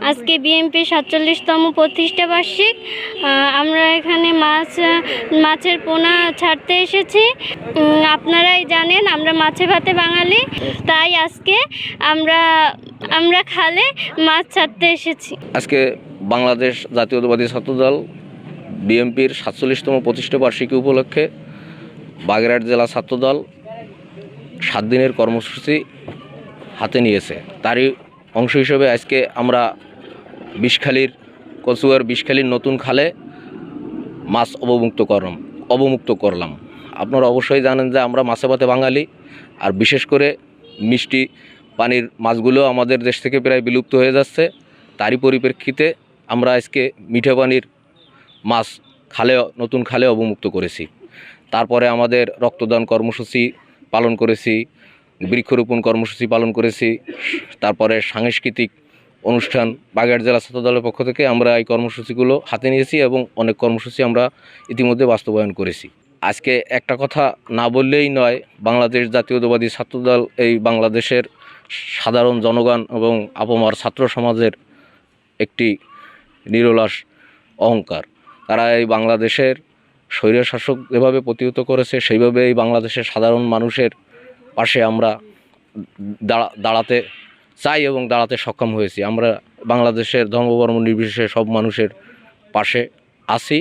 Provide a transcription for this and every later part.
আজকে বিএনপির ৪৭তম প্রতিষ্ঠা বার্ষিক। আমরা এখানে মাছের পোনা ছাড়তে এসেছি। আপনারাই জানেন আমরা মাছে ভাতে বাঙালি, তাই আজকে আমরা খালে মাছ ছাড়তে এসেছি। আজকে বাংলাদেশ জাতীয়তাবাদী ছাত্রদল বিএনপির ৪৭তম প্রতিষ্ঠা বার্ষিকী উপলক্ষে বাগেরহাট জেলা ছাত্রদল ৭ দিনের কর্মসূচি হাতে নিয়েছে। তারই অংশ হিসেবে আজকে আমরা কচুয়ার বিষখালীর নতুন খালে মাছ অবমুক্ত করলাম। আপনারা অবশ্যই জানেন যে আমরা মাছে ভাতে বাঙালি, আর বিশেষ করে মিষ্টি পানির মাছগুলো আমাদের দেশ থেকে প্রায় বিলুপ্ত হয়ে যাচ্ছে। তারই পরিপ্রেক্ষিতে আমরা আজকে মিঠা পানির মাছ নতুন খালে অবমুক্ত করেছি। তারপরে আমাদের রক্তদান কর্মসূচি পালন করেছি, বৃক্ষরোপণ কর্মসূচি পালন করেছি। তারপরে সাংস্কৃতিক অনুষ্ঠান বাগেরহাট জেলা ছাত্রদলের পক্ষ থেকে আমরা এই কর্মসূচিগুলো হাতে নিয়েছি এবং অনেক কর্মসূচি আমরা ইতিমধ্যে বাস্তবায়ন করেছি। আজকে একটা কথা না বললেই নয়, বাংলাদেশ জাতীয়তাবাদী ছাত্রদল এই বাংলাদেশের সাধারণ জনগণ এবং আপামর ছাত্র সমাজের একটি নিরলস অহংকার। তারা এই বাংলাদেশের স্বৈরশাসক যেভাবে প্রতিহত করেছে, সেইভাবে এই বাংলাদেশের সাধারণ মানুষের পাশে আমরা দাঁড়াতে চাই এবং দাঁড়াতে সক্ষম হয়েছি। আমরা বাংলাদেশের ধর্ম নির্বিশেষে সব মানুষের পাশে আছি,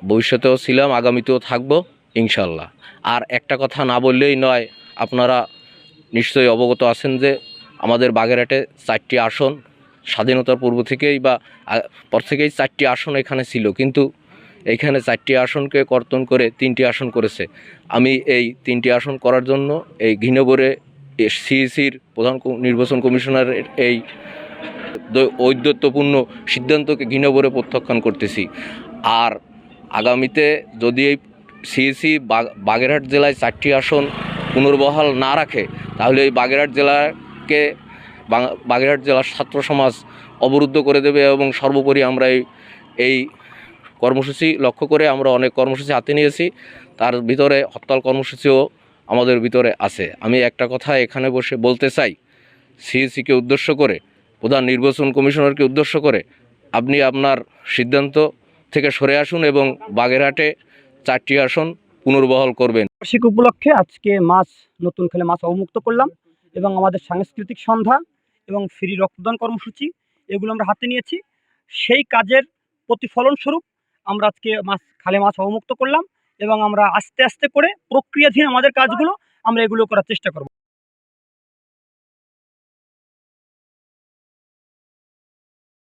ভবিষ্যতেও ছিলাম, আগামীতেও থাকবো ইনশাল্লাহ। আর একটা কথা না বললেই নয়, আপনারা নিশ্চয়ই অবগত আছেন যে আমাদের বাগেরহাটে 4টি আসন স্বাধীনতার পূর্ব থেকেই বা পর থেকেই 4টি আসন এখানে ছিল, কিন্তু এইখানে 4টি আসনকে কর্তন করে 3টি আসন করেছে। আমি এই 3টি আসন করার জন্য এই ঘৃণভরে সিইসির প্রধান নির্বাচন কমিশনারের এই ঔদ্ধত্যপূর্ণ সিদ্ধান্তকে ঘৃণভরে প্রত্যাখ্যান করতেছি। আর আগামীতে যদি এই সিইসি বাগেরহাট জেলায় 4টি আসন পুনর্বহাল না রাখে, তাহলে এই বাগেরহাট জেলার ছাত্র সমাজ অবরুদ্ধ করে দেবে। এবং সর্বোপরি আমরা এই কর্মসূচি লক্ষ্য করে আমরা অনেক কর্মসূচি হাতে নিয়েছি, তার ভিতরে হরতাল কর্মসূচিও আমাদের ভিতরে আছে। আমি একটা কথা এখানে বসে বলতে চাই, সিইসিকে উদ্দেশ্য করে, প্রধান নির্বাচন কমিশনারকে উদ্দেশ্য করে, আপনি আপনার সিদ্ধান্ত থেকে সরে আসুন এবং বাগেরহাটে 4টি আসন পুনর্বহাল করবেন। বার্ষিক উপলক্ষে আজকে নতুন খালে মাছ অবমুক্ত করলাম এবং আমাদের সাংস্কৃতিক সন্ধ্যা এবং ফ্রি রক্তদান কর্মসূচি এগুলো আমরা হাতে নিয়েছি। সেই কাজের প্রতিফলনস্বরূপ আমরা আজকে খালে মাছ অবমুক্ত করলাম এবং আমরা আস্তে আস্তে করে প্রক্রিয়াধীন আমাদের কাজগুলো আমরা এগুলো করার চেষ্টা করব।